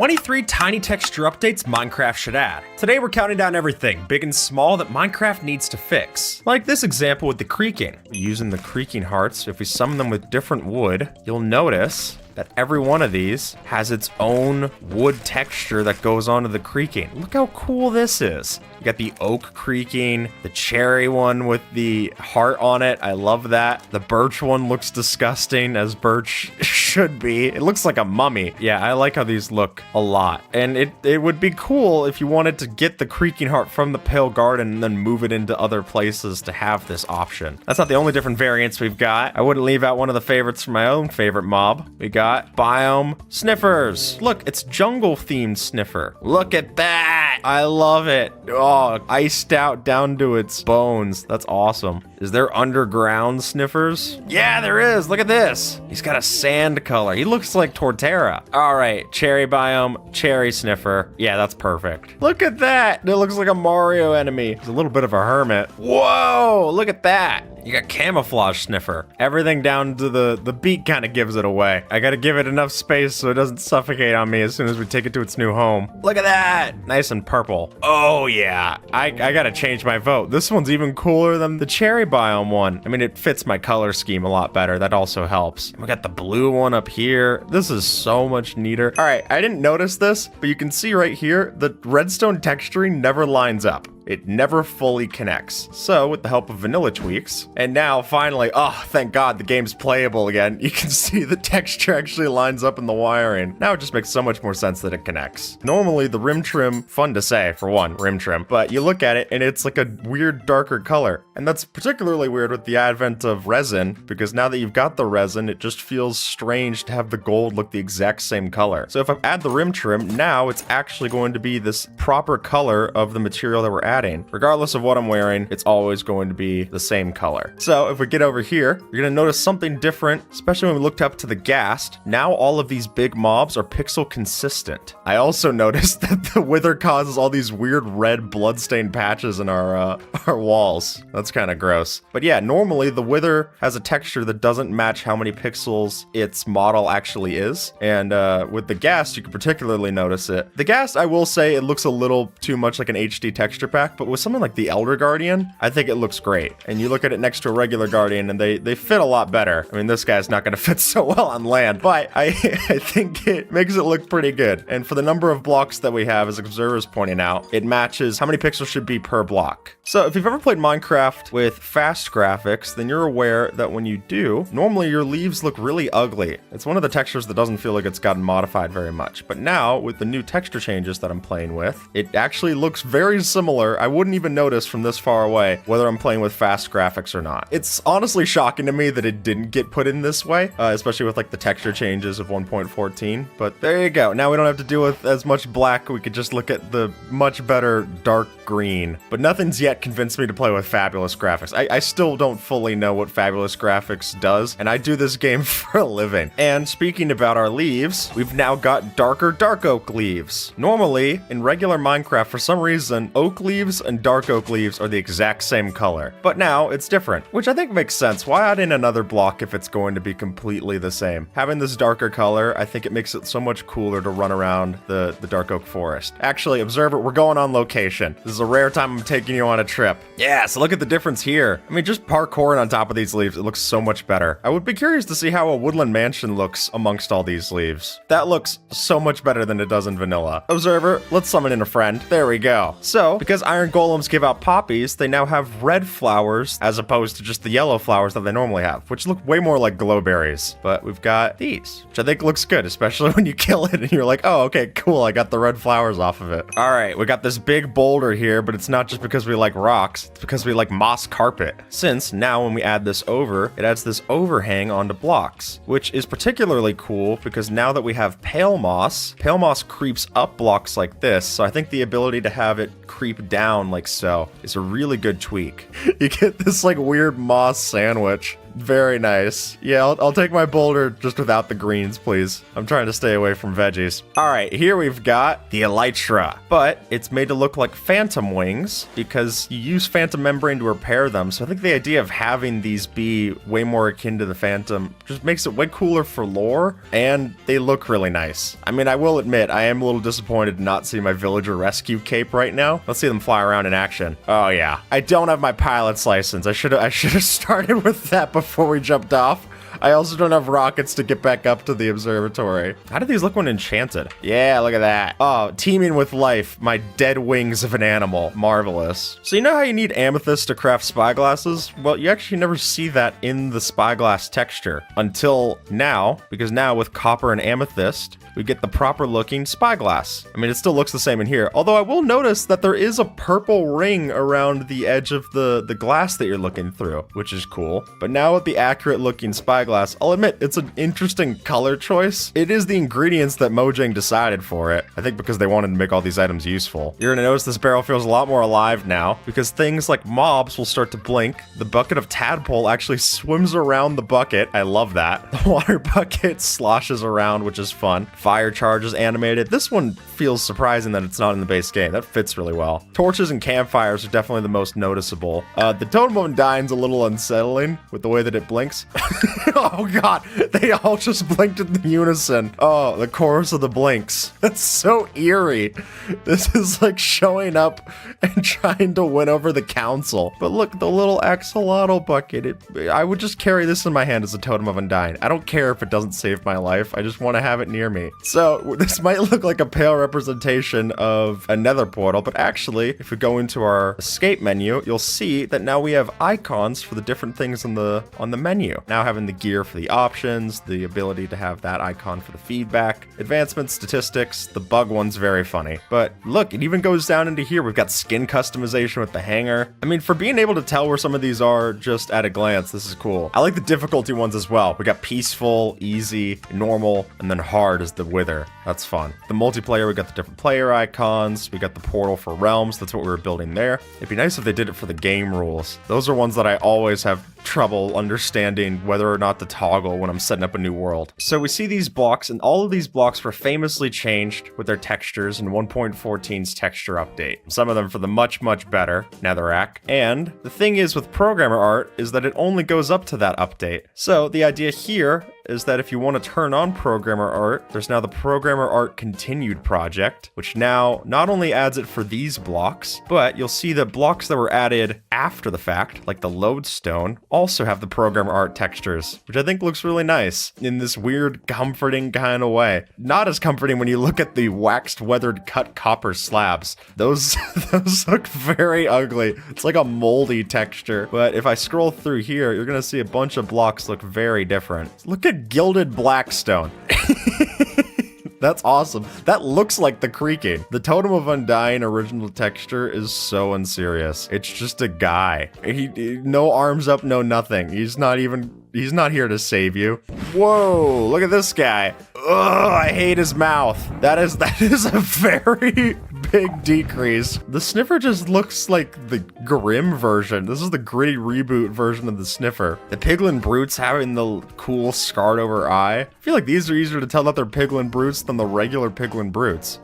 23 tiny texture updates Minecraft should add. Today we're counting down everything, big and small, that Minecraft needs to fix. Like this example with the creaking. Using the creaking hearts, if we summon them with different wood, you'll notice that every one of these has its own wood texture that goes onto the creaking. Look how cool this is. You got the oak creaking, the cherry one with the heart on it. I love that. The birch one looks disgusting, as birch should be. It looks like a mummy. Yeah, I like how these look a lot. And it would be cool if you wanted to get the creaking heart from the pale garden and then move it into other places to have this option. That's not the only different variants we've got. I wouldn't leave out one of the favorites from my own favorite mob. We got biome sniffers. Look, it's jungle themed sniffer. Look at that. I love it. Oh, iced out down to its bones. That's awesome. Is there underground sniffers? Yeah, there is. Look at this. He's got a sand color. He looks like Torterra. All right, cherry biome, cherry sniffer. Yeah, that's perfect. Look at that. It looks like a Mario enemy. He's a little bit of a hermit. Whoa, look at that. You got camouflage sniffer. Everything down to the beak kind of gives it away. I gotta give it enough space so it doesn't suffocate on me as soon as we take it to its new home. Look at that. Nice and purple. Oh yeah, I gotta change my vote. This one's even cooler than the cherry biome one. I mean, it fits my color scheme a lot better. That also helps. We got the blue one up here. This is so much neater. All right, I didn't notice this, but you can see right here, the redstone texturing never lines up. It never fully connects. So with the help of vanilla tweaks, and now finally, oh, thank God the game's playable again, you can see the texture actually lines up in the wiring. Now it just makes so much more sense that it connects. Normally the rim trim, fun to say for one, rim trim, but you look at it and it's like a weird darker color. And that's particularly weird with the advent of resin, because now that you've got the resin, it just feels strange to have the gold look the exact same color. So if I add the rim trim, now it's actually going to be this proper color of the material that we're adding. Regardless of what I'm wearing, it's always going to be the same color. So if we get over here, you're gonna notice something different, especially when we looked up to the ghast. Now all of these big mobs are pixel consistent. I also noticed that the wither causes all these weird red bloodstained patches in our walls. That's kind of gross. But yeah, normally the wither has a texture that doesn't match how many pixels its model actually is. And with the ghast, you can particularly notice it. The ghast, I will say, it looks a little too much like an HD texture pack, but with something like the Elder Guardian, I think it looks great. And you look at it next to a regular Guardian and they fit a lot better. I mean, this guy's not gonna fit so well on land, but I think it makes it look pretty good. And for the number of blocks that we have, as Observer's pointing out, it matches how many pixels should be per block. So if you've ever played Minecraft with fast graphics, then you're aware that when you do, normally your leaves look really ugly. It's one of the textures that doesn't feel like it's gotten modified very much. But now, with the new texture changes that I'm playing with, it actually looks very similar. I wouldn't even notice from this far away whether I'm playing with fast graphics or not. It's honestly shocking to me that it didn't get put in this way, especially with like the texture changes of 1.14. But there you go. Now we don't have to deal with as much black. We could just look at the much better dark green. But nothing's yet convinced me to play with fabulous graphics. I still don't fully know what fabulous graphics does, and I do this game for a living. And speaking about our leaves, we've now got darker dark oak leaves. Normally, in regular Minecraft, for some reason, oak leaves and dark oak leaves are the exact same color. But now it's different, which I think makes sense. Why add in another block if it's going to be completely the same? Having this darker color, I think it makes it so much cooler to run around the dark oak forest. Actually, Observer, we're going on location. This is a rare time I'm taking you on a trip. Yeah, so look at the difference here. I mean, just parkouring on top of these leaves, it looks so much better. I would be curious to see how a woodland mansion looks amongst all these leaves. That looks so much better than it does in vanilla. Observer, let's summon in a friend. There we go. So, because iron golems give out poppies, they now have red flowers as opposed to just the yellow flowers that they normally have, which look way more like glowberries. But we've got these, which I think looks good, especially when you kill it and you're like, oh, okay, cool, I got the red flowers off of it. All right, we got this big boulder here, but it's not just because we like rocks, it's because we like moss carpet. Since now when we add this over, it adds this overhang onto blocks, which is particularly cool because now that we have pale moss creeps up blocks like this, so I think the ability to have it creep down like so is a really good tweak. You get this like weird moss sandwich Very nice. Yeah, I'll take my boulder just without the greens, please. I'm trying to stay away from veggies. All right, here we've got the elytra, but it's made to look like phantom wings because you use phantom membrane to repair them. So I think the idea of having these be way more akin to the phantom just makes it way cooler for lore, and they look really nice. I mean, I will admit, I am a little disappointed to not see my villager rescue cape right now. Let's see them fly around in action. Oh yeah, I don't have my pilot's license. I should have started with that before we jumped off. I also don't have rockets to get back up to the observatory. How do these look when enchanted? Yeah, look at that. Oh, teeming with life. My dead wings of an animal. Marvelous. So you know how you need amethyst to craft spyglasses? Well, you actually never see that in the spyglass texture until now, because now with copper and amethyst, we get the proper looking spyglass. I mean, it still looks the same in here, although I will notice that there is a purple ring around the edge of the glass that you're looking through, which is cool. But now with the accurate looking spyglass, I'll admit it's an interesting color choice. It is the ingredients that Mojang decided for it. I think because they wanted to make all these items useful. You're gonna notice this barrel feels a lot more alive now because things like mobs will start to blink. The bucket of tadpole actually swims around the bucket. I love that. The water bucket sloshes around, which is fun. Fire charge is animated. This one feels surprising that it's not in the base game. That fits really well. Torches and campfires are definitely the most noticeable. The Totem of Undyne's a little unsettling with the way that it blinks. Oh god, they all just blinked in unison. Oh, the chorus of the blinks. That's so eerie. This is like showing up and trying to win over the council. But look, the little axolotl bucket. I would just carry this in my hand as a Totem of Undyne. I don't care if it doesn't save my life. I just want to have it near me. So this might look like a pale representation of a nether portal, but actually, if we go into our escape menu, you'll see that now we have icons for the different things on the menu. Now having the gear for the options, the ability to have that icon for the feedback, advancement statistics, the bug one's very funny. But look, it even goes down into here. We've got skin customization with the hanger. I mean, for being able to tell where some of these are just at a glance, this is cool. I like the difficulty ones as well. We got peaceful, easy, normal, and then hard is the wither. That's fun. The multiplayer, we got the different player icons. We got the portal for realms. That's what we were building there. It'd be nice if they did it for the game rules. Those are ones that I always have trouble understanding whether or not to toggle when I'm setting up a new world. So we see these blocks, and all of these blocks were famously changed with their textures in 1.14's texture update. Some of them for the much, much better Netherrack. And the thing is with programmer art is that it only goes up to that update. So the idea here is that if you want to turn on programmer art, there's now the programmer art continued project, which now not only adds it for these blocks, but you'll see that blocks that were added after the fact, like the lodestone, also have the programmer art textures, which I think looks really nice in this weird, comforting kind of way. Not as comforting when you look at the waxed, weathered, cut copper slabs. Those look very ugly. It's like a moldy texture. But if I scroll through here, you're gonna see a bunch of blocks look very different. Look at gilded blackstone. That's awesome. That looks like the creaking. The Totem of Undyne original texture is so unserious. It's just a guy. He no arms up, no nothing. He's not here to save you. Whoa, look at this guy. Ugh, I hate his mouth. That is a very big decrease. The Sniffer just looks like the grim version. This is the gritty reboot version of the Sniffer. The Piglin Brutes having the cool scarred over eye. I feel like these are easier to tell that they're Piglin Brutes than the regular Piglin Brutes.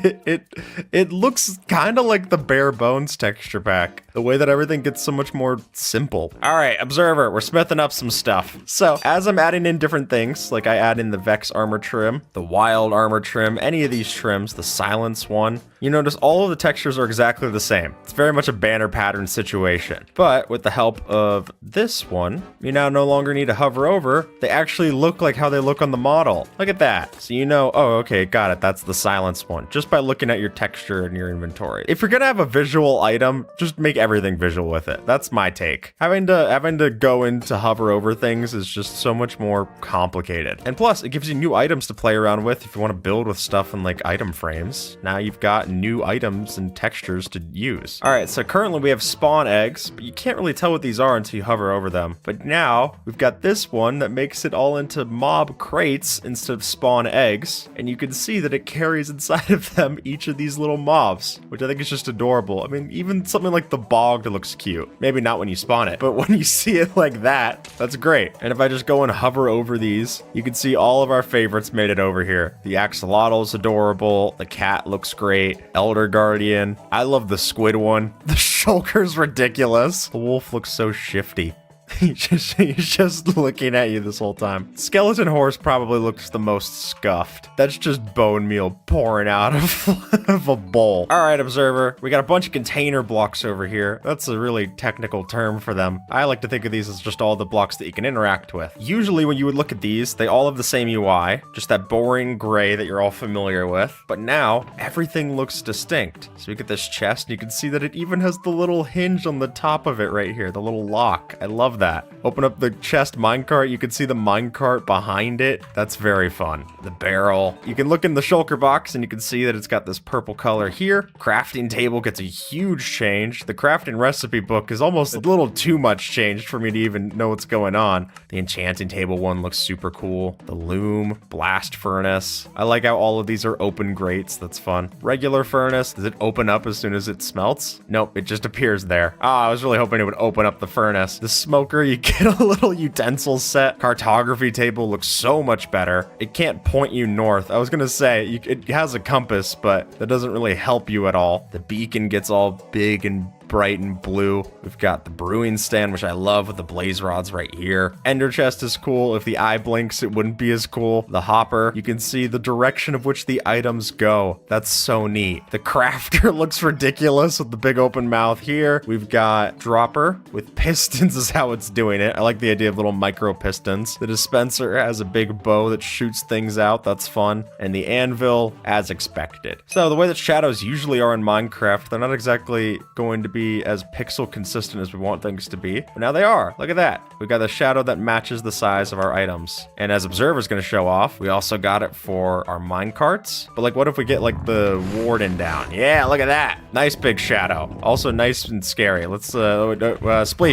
It looks kind of like the bare bones texture pack. The way that everything gets so much more simple. All right, Observer, we're smithing up some stuff. So as I'm adding in different things, like I add in the Vex armor trim, the Wild armor trim, any of these trims, the Silence one, you notice all of the textures are exactly the same. It's very much a banner pattern situation. But with the help of this one, you now no longer need to hover over. They actually look like how they look on the model. Look at that. So you know, oh, okay, got it. That's the Silence one. Just by looking at your texture in your inventory. If you're gonna have a visual item, just make everything visual with it. That's my take. Having to go in to hover over things is just so much more complicated. And plus, it gives you new items to play around with if you want to build with stuff in like item frames. Now you've got new items and textures to use. All right, so currently we have spawn eggs, but you can't really tell what these are until you hover over them. But now we've got this one that makes it all into mob crates instead of spawn eggs. And you can see that it carries inside of of them each of these little mobs, which I think is just adorable. I mean, even something like the bog looks cute. Maybe not when you spawn it, but when you see it like that, that's great. And if I just go and hover over these, you can see all of our favorites made it over here. The axolotl is adorable. The cat looks great. Elder Guardian. I love the squid one. The shulker's ridiculous. The wolf looks so shifty. He's just looking at you this whole time. Skeleton horse probably looks the most scuffed. That's just bone meal pouring out of a bowl. All right, observer. We got a bunch of container blocks over here. That's a really technical term for them. I like to think of these as just all the blocks that you can interact with. Usually when you would look at these, they all have the same UI, just that boring gray that you're all familiar with. But now everything looks distinct. So we get this chest and you can see that it even has the little hinge on the top of it right here, the little lock. I love that. Open up the chest minecart, you can see the minecart behind it. That's very fun. The barrel. You can look in the shulker box and you can see that it's got this purple color here. Crafting table gets a huge change. The crafting recipe book is almost a little too much changed for me to even know what's going on. The enchanting table one looks super cool. The loom, blast furnace. I like how all of these are open grates. That's fun. Regular furnace. Does it open up as soon as it smelts? Nope, it just appears there. I was really hoping it would open up the furnace. The smoker, you get a little utensil set. Cartography table looks so much better. It can't point you north. I was gonna say, it has a compass, but that doesn't really help you at all. The beacon gets all big and bright and blue. We've got the brewing stand, which I love, with the blaze rods right here. Ender chest is cool. If the eye blinks, it wouldn't be as cool. The hopper, you can see the direction of which the items go. That's so neat. The crafter looks ridiculous with the big open mouth here. We've got dropper with pistons is how it's doing it. I like the idea of little micro pistons. The dispenser has a big bow that shoots things out. That's fun. And the anvil, as expected. So the way that shadows usually are in Minecraft, they're not exactly going to be as pixel consistent as we want things to be, but now they are. Look at that. We got the shadow that matches the size of our items. And as observer's gonna show off, we also got it for our mine carts. But like, what if we get like the warden down? Yeah, look at that. Nice big shadow. Also nice and scary. Let's spleef.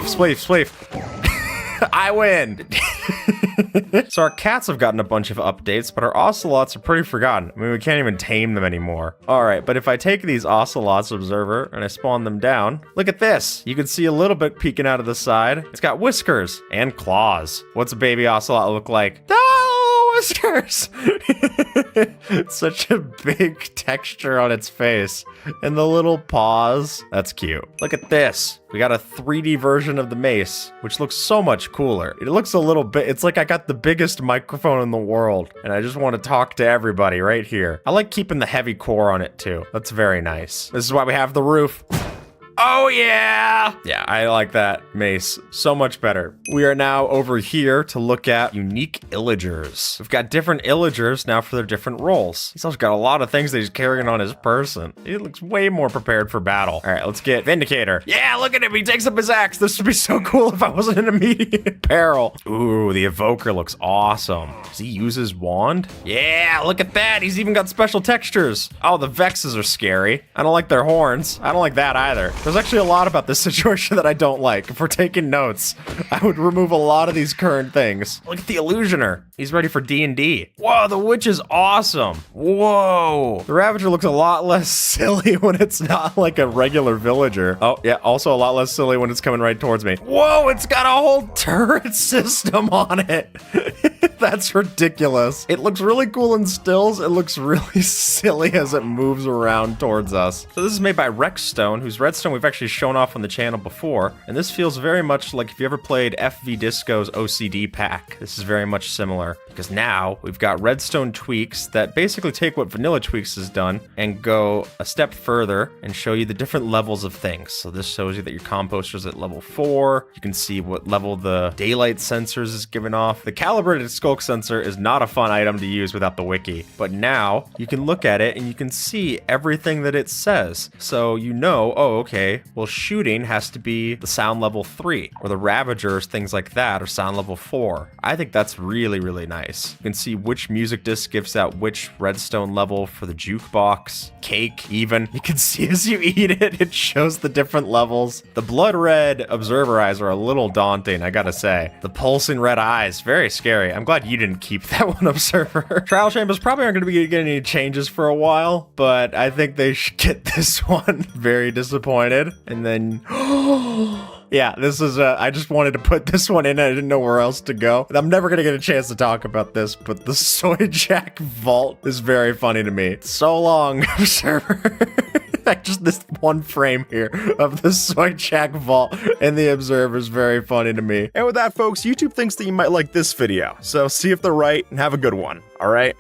I win. So our cats have gotten a bunch of updates, but our ocelots are pretty forgotten. I mean, we can't even tame them anymore. All right, but if I take these ocelots, observer, and I spawn them down, look at this. You can see a little bit peeking out of the side. It's got whiskers and claws. What's a baby ocelot look like? Whiskers. It's such a big texture on its face. And the little paws. That's cute. Look at this. We got a 3D version of the mace, which looks so much cooler. It looks a little bit, it's like I got the biggest microphone in the world, and I just want to talk to everybody right here. I like keeping the heavy core on it too. That's very nice. This is why we have the roof. Oh yeah! Yeah, I like that mace so much better. We are now over here to look at unique illagers. We've got different illagers now for their different roles. He's also got a lot of things that he's carrying on his person. He looks way more prepared for battle. All right, let's get Vindicator. Yeah, look at him. He takes up his axe. This would be so cool if I wasn't in immediate peril. Ooh, the Evoker looks awesome. Does he use his wand? Yeah, look at that. He's even got special textures. Oh, the Vexes are scary. I don't like their horns. I don't like that either. There's actually a lot about this situation that I don't like. If we're taking notes, I would remove a lot of these current things. Look at the Illusioner. He's ready for D&D. Whoa, the Witch is awesome. Whoa. The Ravager looks a lot less silly when it's not like a regular villager. Oh, yeah, also a lot less silly when it's coming right towards me. Whoa, it's got a whole turret system on it. That's ridiculous. It looks really cool in stills. It looks really silly as it moves around towards us. So this is made by Rexstone, whose redstone we've actually shown off on the channel before. And this feels very much like if you ever played FV Disco's OCD pack. This is very much similar because now we've got redstone tweaks that basically take what vanilla tweaks has done and go a step further and show you the different levels of things. So this shows you that your composter's at level 4. You can see what level the daylight sensors is giving off. The calibrated skulk sensor is not a fun item to use without the wiki, but now you can look at it and you can see everything that it says. So you know, oh, okay, okay, well, shooting has to be the sound level 3, or the Ravagers, things like that, are sound level 4. I think that's really, really nice. You can see which music disc gives out which redstone level for the jukebox, cake even. You can see as you eat it, it shows the different levels. The blood red observer eyes are a little daunting, I gotta say. The pulsing red eyes, very scary. I'm glad you didn't keep that one, observer. Trial chambers probably aren't gonna be getting any changes for a while, but I think they should get this one. Very disappointed. And then, yeah, this is, I just wanted to put this one in. I didn't know where else to go. I'm never gonna get a chance to talk about this, but the Soy Jack vault is very funny to me. So long, observer. Just this one frame here of the Soy Jack vault and the observer is very funny to me. And with that, folks, YouTube thinks that you might like this video. So see if they're right and have a good one. All right.